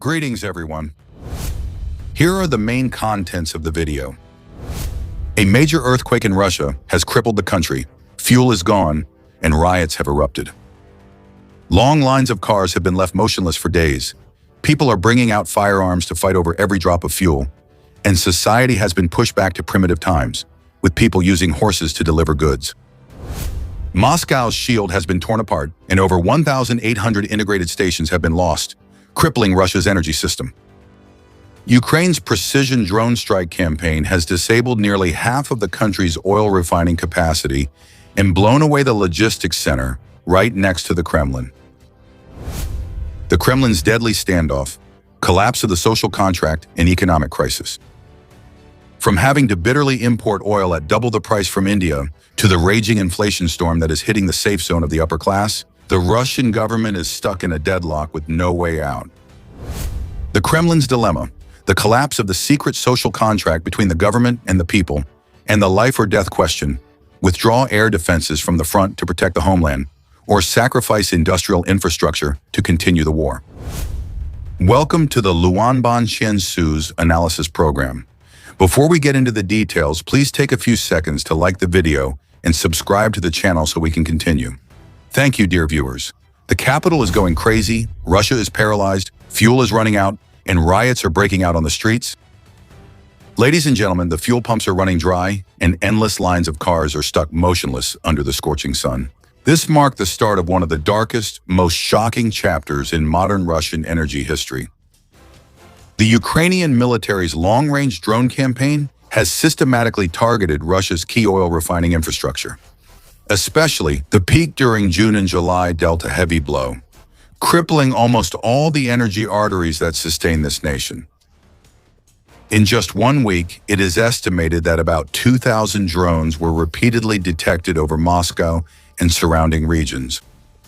Greetings, everyone. Here are the main contents of the video. A major earthquake in Russia has crippled the country, fuel is gone, and riots have erupted. Long lines of cars have been left motionless for days. People are bringing out firearms to fight over every drop of fuel, and society has been pushed back to primitive times, with people using horses to deliver goods. Moscow's shield has been torn apart, and over 1,800 integrated stations have been lost, crippling Russia's energy system. Ukraine's precision drone strike campaign has disabled nearly half of the country's oil refining capacity and blown away the logistics center right next to the Kremlin. The Kremlin's deadly standoff, collapse of the social contract, and economic crisis. From having to bitterly import oil at double the price from India to the raging inflation storm that is hitting the safe zone of the upper class, the Russian government is stuck in a deadlock with no way out. The Kremlin's dilemma, the collapse of the secret social contract between the government and the people, and the life or death question, withdraw air defenses from the front to protect the homeland, or sacrifice industrial infrastructure to continue the war. Welcome to the Luanban Shensu's analysis program. Before we get into the details, please take a few seconds to like the video and subscribe to the channel so we can continue. Thank you, dear viewers. The capital is going crazy, Russia is paralyzed, fuel is running out, and riots are breaking out on the streets. Ladies and gentlemen, the fuel pumps are running dry, and endless lines of cars are stuck motionless under the scorching sun. This marked the start of one of the darkest, most shocking chapters in modern Russian energy history. The Ukrainian military's long-range drone campaign has systematically targeted Russia's key oil refining infrastructure. Especially, the peak during June and July dealt a heavy blow, crippling almost all the energy arteries that sustain this nation. In just 1 week, it is estimated that about 2,000 drones were repeatedly detected over Moscow and surrounding regions.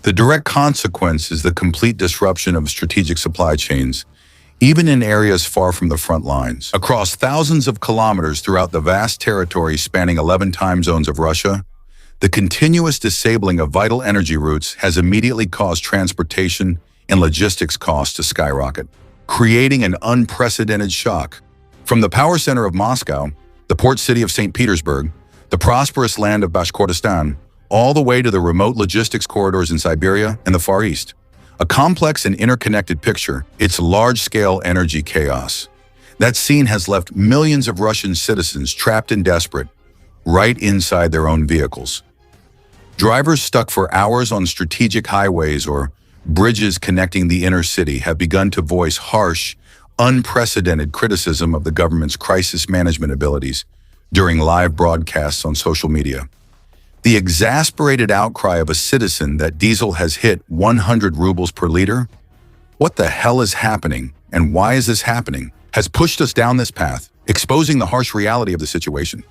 The direct consequence is the complete disruption of strategic supply chains, even in areas far from the front lines. Across thousands of kilometers throughout the vast territory spanning 11 time zones of Russia, the continuous disabling of vital energy routes has immediately caused transportation and logistics costs to skyrocket, creating an unprecedented shock. From the power center of Moscow, the port city of St. Petersburg, the prosperous land of Bashkortostan, all the way to the remote logistics corridors in Siberia and the Far East. A complex and interconnected picture, it's large-scale energy chaos. That scene has left millions of Russian citizens trapped and desperate, right inside their own vehicles. Drivers stuck for hours on strategic highways or bridges connecting the inner city have begun to voice harsh, unprecedented criticism of the government's crisis management abilities during live broadcasts on social media. The exasperated outcry of a citizen that diesel has hit 100 rubles per liter, "What the hell is happening and why is this happening?" has pushed us down this path, exposing the harsh reality of the situation.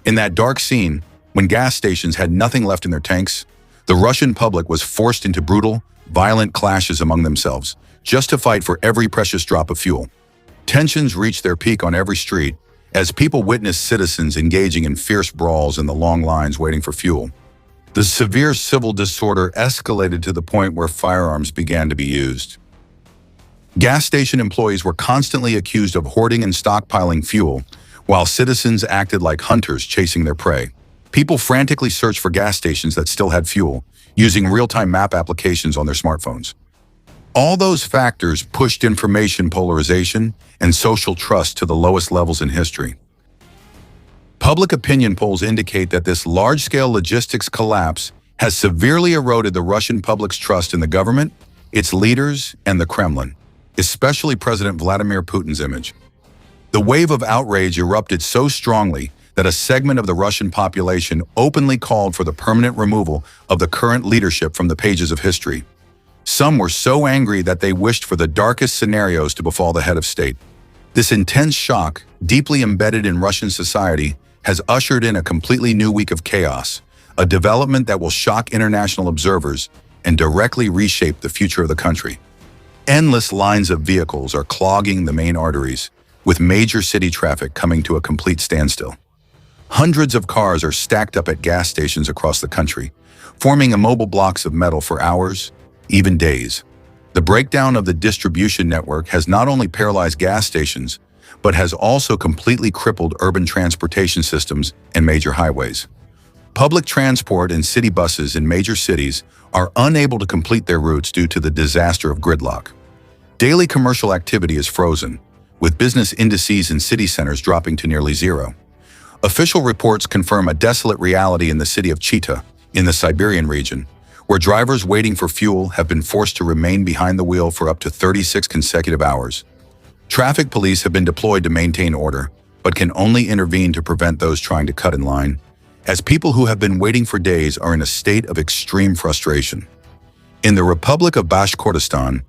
In that dark scene, when gas stations had nothing left in their tanks, the Russian public was forced into brutal, violent clashes among themselves, just to fight for every precious drop of fuel. Tensions reached their peak on every street as people witnessed citizens engaging in fierce brawls in the long lines waiting for fuel. The severe civil disorder escalated to the point where firearms began to be used. Gas station employees were constantly accused of hoarding and stockpiling fuel, while citizens acted like hunters chasing their prey. People frantically searched for gas stations that still had fuel, using real-time map applications on their smartphones. All those factors pushed information polarization and social trust to the lowest levels in history. Public opinion polls indicate that this large-scale logistics collapse has severely eroded the Russian public's trust in the government, its leaders, and the Kremlin, especially President Vladimir Putin's image. The wave of outrage erupted so strongly that a segment of the Russian population openly called for the permanent removal of the current leadership from the pages of history. Some were so angry that they wished for the darkest scenarios to befall the head of state. This intense shock, deeply embedded in Russian society, has ushered in a completely new week of chaos, a development that will shock international observers and directly reshape the future of the country. Endless lines of vehicles are clogging the main arteries, with major city traffic coming to a complete standstill. Hundreds of cars are stacked up at gas stations across the country, forming immobile blocks of metal for hours, even days. The breakdown of the distribution network has not only paralyzed gas stations, but has also completely crippled urban transportation systems and major highways. Public transport and city buses in major cities are unable to complete their routes due to the disaster of gridlock. Daily commercial activity is frozen, with business indices in city centers dropping to nearly zero. Official reports confirm a desolate reality in the city of Chita, in the Siberian region, where drivers waiting for fuel have been forced to remain behind the wheel for up to 36 consecutive hours. Traffic police have been deployed to maintain order, but can only intervene to prevent those trying to cut in line, as people who have been waiting for days are in a state of extreme frustration. In the Republic of Bashkortostan,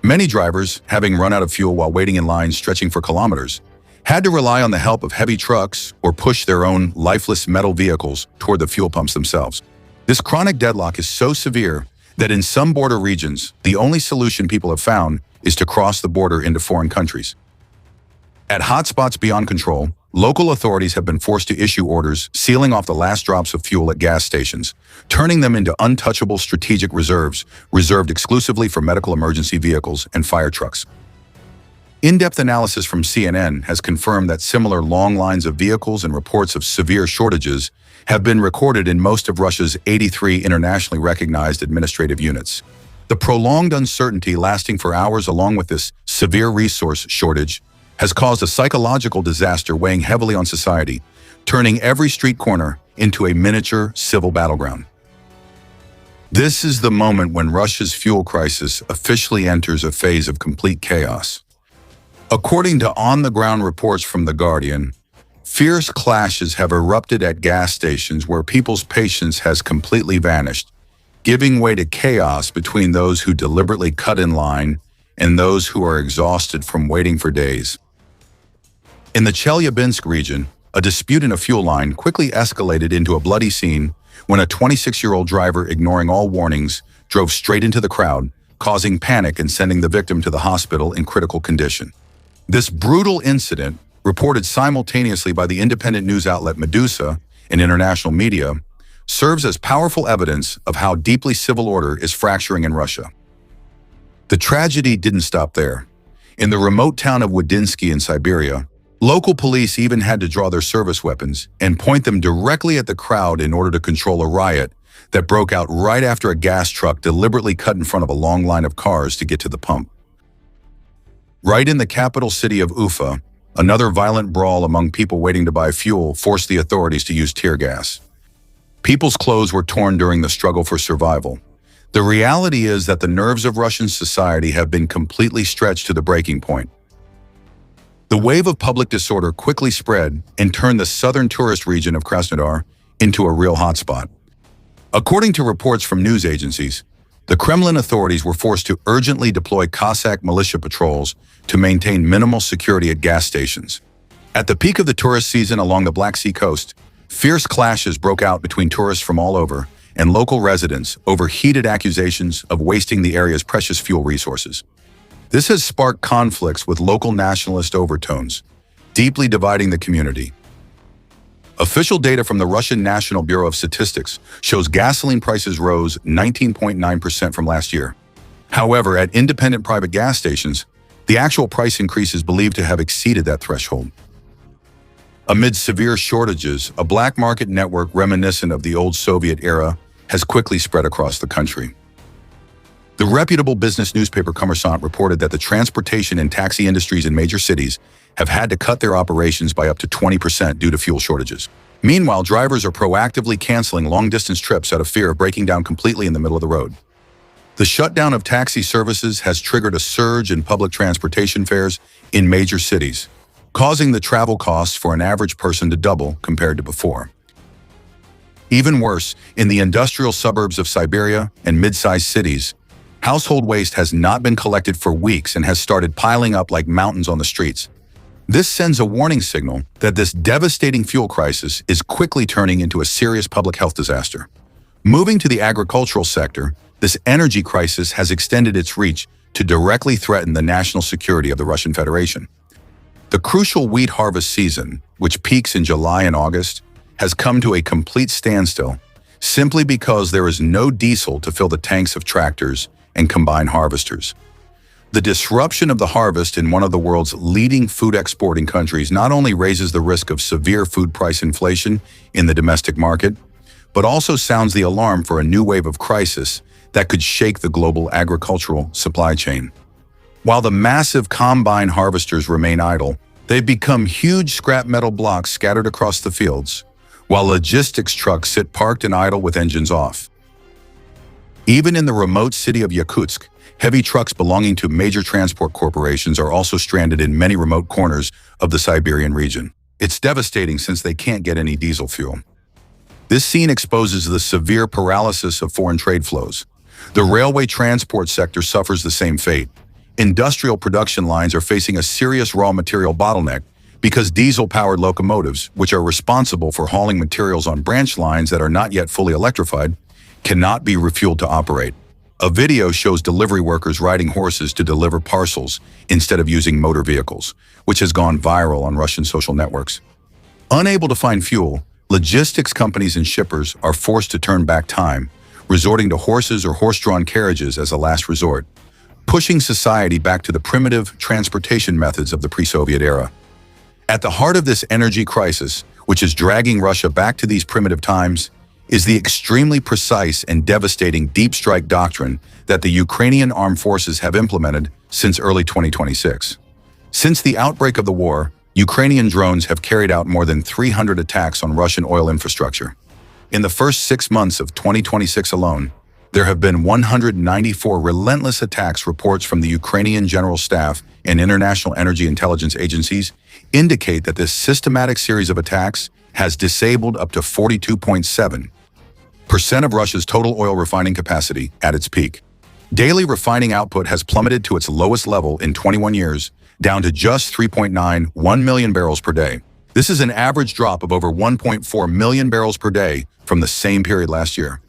many drivers, having run out of fuel while waiting in lines stretching for kilometers, had to rely on the help of heavy trucks or push their own lifeless metal vehicles toward the fuel pumps themselves. This chronic deadlock is so severe that in some border regions, the only solution people have found is to cross the border into foreign countries. At hotspots beyond control, local authorities have been forced to issue orders sealing off the last drops of fuel at gas stations, turning them into untouchable strategic reserves reserved exclusively for medical emergency vehicles and fire trucks. In-depth analysis from CNN has confirmed that similar long lines of vehicles and reports of severe shortages have been recorded in most of Russia's 83 internationally recognized administrative units. The prolonged uncertainty lasting for hours along with this severe resource shortage has caused a psychological disaster weighing heavily on society, turning every street corner into a miniature civil battleground. This is the moment when Russia's fuel crisis officially enters a phase of complete chaos. According to on-the-ground reports from The Guardian, fierce clashes have erupted at gas stations where people's patience has completely vanished, giving way to chaos between those who deliberately cut in line and those who are exhausted from waiting for days. In the Chelyabinsk region, a dispute in a fuel line quickly escalated into a bloody scene when a 26-year-old driver, ignoring all warnings, drove straight into the crowd, causing panic and sending the victim to the hospital in critical condition. This brutal incident, reported simultaneously by the independent news outlet Medusa and international media, serves as powerful evidence of how deeply civil order is fracturing in Russia. The tragedy didn't stop there. In the remote town of Wodinsky in Siberia, local police even had to draw their service weapons and point them directly at the crowd in order to control a riot that broke out right after a gas truck deliberately cut in front of a long line of cars to get to the pump. Right in the capital city of Ufa, another violent brawl among people waiting to buy fuel forced the authorities to use tear gas. People's clothes were torn during the struggle for survival. The reality is that the nerves of Russian society have been completely stretched to the breaking point. The wave of public disorder quickly spread and turned the southern tourist region of Krasnodar into a real hotspot. According to reports from news agencies, the Kremlin authorities were forced to urgently deploy Cossack militia patrols to maintain minimal security at gas stations. At the peak of the tourist season along the Black Sea coast, fierce clashes broke out between tourists from all over and local residents over heated accusations of wasting the area's precious fuel resources. This has sparked conflicts with local nationalist overtones, deeply dividing the community. Official data from the Russian National Bureau of Statistics shows gasoline prices rose 19.9% from last year. However, at independent private gas stations, the actual price increase is believed to have exceeded that threshold. Amid severe shortages, a black market network reminiscent of the old Soviet era has quickly spread across the country. The reputable business newspaper Kommersant reported that the transportation and taxi industries in major cities have had to cut their operations by up to 20% due to fuel shortages. Meanwhile, drivers are proactively canceling long-distance trips out of fear of breaking down completely in the middle of the road. The shutdown of taxi services has triggered a surge in public transportation fares in major cities, causing the travel costs for an average person to double compared to before. Even worse, in the industrial suburbs of Siberia and mid-sized cities, household waste has not been collected for weeks and has started piling up like mountains on the streets. This sends a warning signal that this devastating fuel crisis is quickly turning into a serious public health disaster. Moving to the agricultural sector, this energy crisis has extended its reach to directly threaten the national security of the Russian Federation. The crucial wheat harvest season, which peaks in July and August, has come to a complete standstill simply because there is no diesel to fill the tanks of tractors and combine harvesters. The disruption of the harvest in one of the world's leading food exporting countries not only raises the risk of severe food price inflation in the domestic market, but also sounds the alarm for a new wave of crisis that could shake the global agricultural supply chain. While the massive combine harvesters remain idle, they've become huge scrap metal blocks scattered across the fields, while logistics trucks sit parked and idle with engines off. Even in the remote city of Yakutsk, heavy trucks belonging to major transport corporations are also stranded in many remote corners of the Siberian region. It's devastating since they can't get any diesel fuel. This scene exposes the severe paralysis of foreign trade flows. The railway transport sector suffers the same fate. Industrial production lines are facing a serious raw material bottleneck because diesel-powered locomotives, which are responsible for hauling materials on branch lines that are not yet fully electrified, cannot be refueled to operate. A video shows delivery workers riding horses to deliver parcels instead of using motor vehicles, which has gone viral on Russian social networks. Unable to find fuel, logistics companies and shippers are forced to turn back time, resorting to horses or horse-drawn carriages as a last resort, pushing society back to the primitive transportation methods of the pre-Soviet era. At the heart of this energy crisis, which is dragging Russia back to these primitive times, is the extremely precise and devastating deep strike doctrine that the Ukrainian armed forces have implemented since early 2026. Since the outbreak of the war, Ukrainian drones have carried out more than 300 attacks on Russian oil infrastructure. In the first 6 months of 2026 alone, there have been 194 relentless attacks. Reports from the Ukrainian General Staff and international energy intelligence agencies indicate that this systematic series of attacks has disabled up to 42.7% of Russia's total oil refining capacity at its peak. Daily refining output has plummeted to its lowest level in 21 years, down to just 3.91 million barrels per day. This is an average drop of over 1.4 million barrels per day from the same period last year.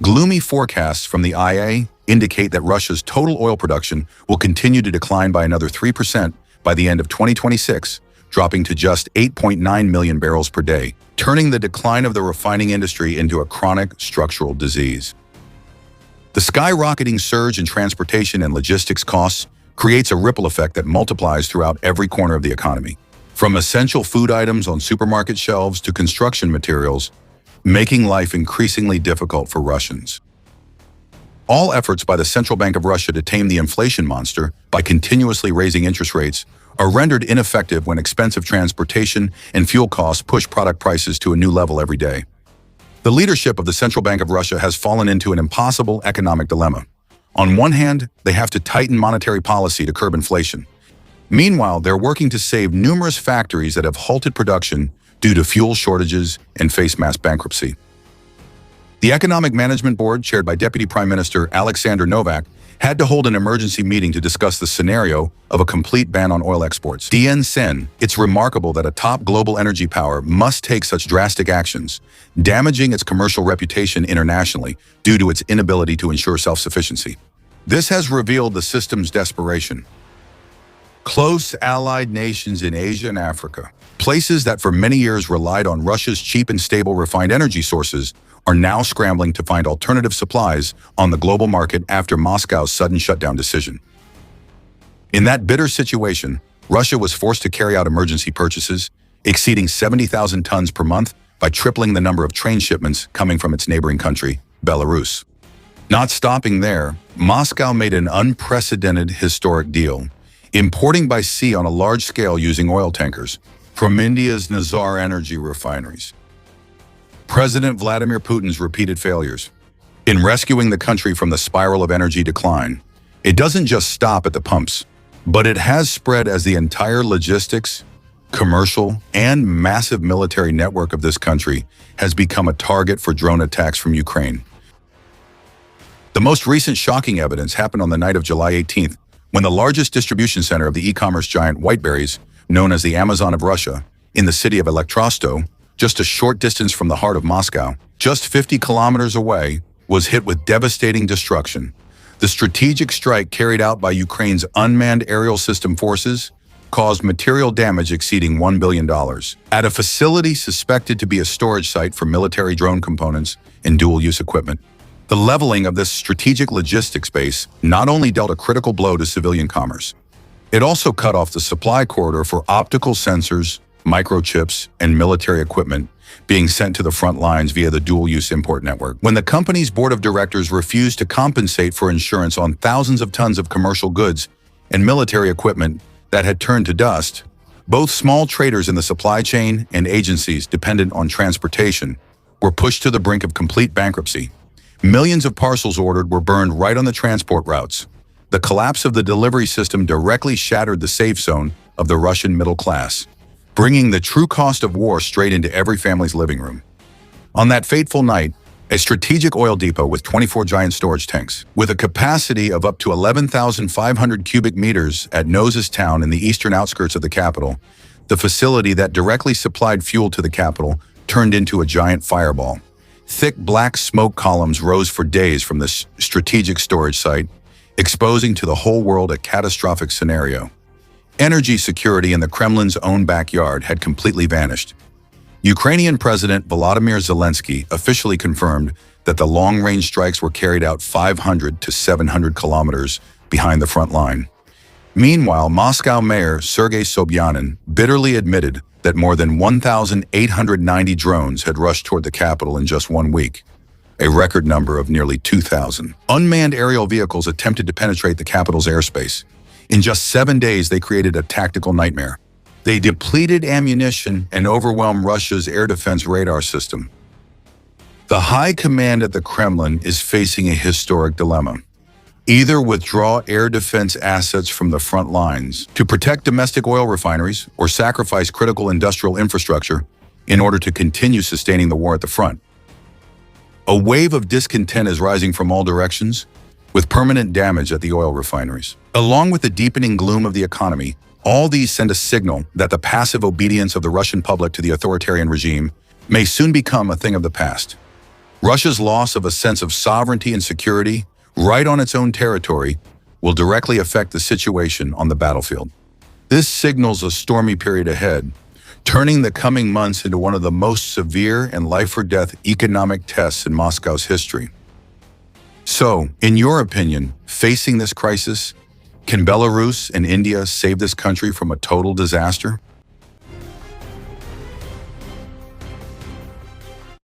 Gloomy forecasts from the IA indicate that Russia's total oil production will continue to decline by another 3% by the end of 2026, dropping to just 8.9 million barrels per day, turning the decline of the refining industry into a chronic structural disease. The skyrocketing surge in transportation and logistics costs creates a ripple effect that multiplies throughout every corner of the economy, from essential food items on supermarket shelves to construction materials, making life increasingly difficult for Russians. All efforts by the Central Bank of Russia to tame the inflation monster by continuously raising interest rates are rendered ineffective when expensive transportation and fuel costs push product prices to a new level every day. The leadership of the Central Bank of Russia has fallen into an impossible economic dilemma. On one hand, they have to tighten monetary policy to curb inflation. Meanwhile, they're working to save numerous factories that have halted production due to fuel shortages and face mass bankruptcy. The Economic Management Board, chaired by Deputy Prime Minister Alexander Novak, had to hold an emergency meeting to discuss the scenario of a complete ban on oil exports. DN Sen, it's remarkable that a top global energy power must take such drastic actions, damaging its commercial reputation internationally due to its inability to ensure self-sufficiency. This has revealed the system's desperation. Close allied nations in Asia and Africa, places that for many years relied on Russia's cheap and stable refined energy sources, are now scrambling to find alternative supplies on the global market after Moscow's sudden shutdown decision. In that bitter situation, Russia was forced to carry out emergency purchases, exceeding 70,000 tons per month by tripling the number of train shipments coming from its neighboring country, Belarus. Not stopping there, Moscow made an unprecedented historic deal, importing by sea on a large scale using oil tankers from India's Nazar energy refineries. President Vladimir Putin's repeated failures in rescuing the country from the spiral of energy decline, it doesn't just stop at the pumps, but it has spread as the entire logistics, commercial, and massive military network of this country has become a target for drone attacks from Ukraine. The most recent shocking evidence happened on the night of July 18th, when the largest distribution center of the e-commerce giant Whiteberries, known as the Amazon of Russia, in the city of Elektrosto, just a short distance from the heart of Moscow, just 50 kilometers away, was hit with devastating destruction. The strategic strike carried out by Ukraine's unmanned aerial system forces caused material damage exceeding $1 billion at a facility suspected to be a storage site for military drone components and dual-use equipment. The leveling of this strategic logistics base not only dealt a critical blow to civilian commerce, it also cut off the supply corridor for optical sensors, microchips, and military equipment being sent to the front lines via the dual-use import network. When the company's board of directors refused to compensate for insurance on thousands of tons of commercial goods and military equipment that had turned to dust, both small traders in the supply chain and agencies dependent on transportation were pushed to the brink of complete bankruptcy. Millions of parcels ordered were burned right on the transport routes. The collapse of the delivery system directly shattered the safe zone of the Russian middle class, bringing the true cost of war straight into every family's living room. On that fateful night, a strategic oil depot with 24 giant storage tanks, with a capacity of up to 11,500 cubic meters at Noses Town in the eastern outskirts of the capital, the facility that directly supplied fuel to the capital turned into a giant fireball. Thick black smoke columns rose for days from this strategic storage site, exposing to the whole world a catastrophic scenario. Energy security in the Kremlin's own backyard had completely vanished. Ukrainian President Volodymyr Zelensky officially confirmed that the long-range strikes were carried out 500 to 700 kilometers behind the front line. Meanwhile, Moscow Mayor Sergei Sobyanin bitterly admitted that more than 1,890 drones had rushed toward the capital in just 1 week, a record number of nearly 2,000. Unmanned aerial vehicles attempted to penetrate the capital's airspace. In just 7 days, they created a tactical nightmare. They depleted ammunition and overwhelmed Russia's air defense radar system. The high command at the Kremlin is facing a historic dilemma. Either withdraw air defense assets from the front lines to protect domestic oil refineries or sacrifice critical industrial infrastructure in order to continue sustaining the war at the front. A wave of discontent is rising from all directions, with permanent damage at the oil refineries. Along with the deepening gloom of the economy, all these send a signal that the passive obedience of the Russian public to the authoritarian regime may soon become a thing of the past. Russia's loss of a sense of sovereignty and security right on its own territory will directly affect the situation on the battlefield. This signals a stormy period ahead, turning the coming months into one of the most severe and life-or-death economic tests in Moscow's history. So, in your opinion, facing this crisis, can Belarus and India save this country from a total disaster?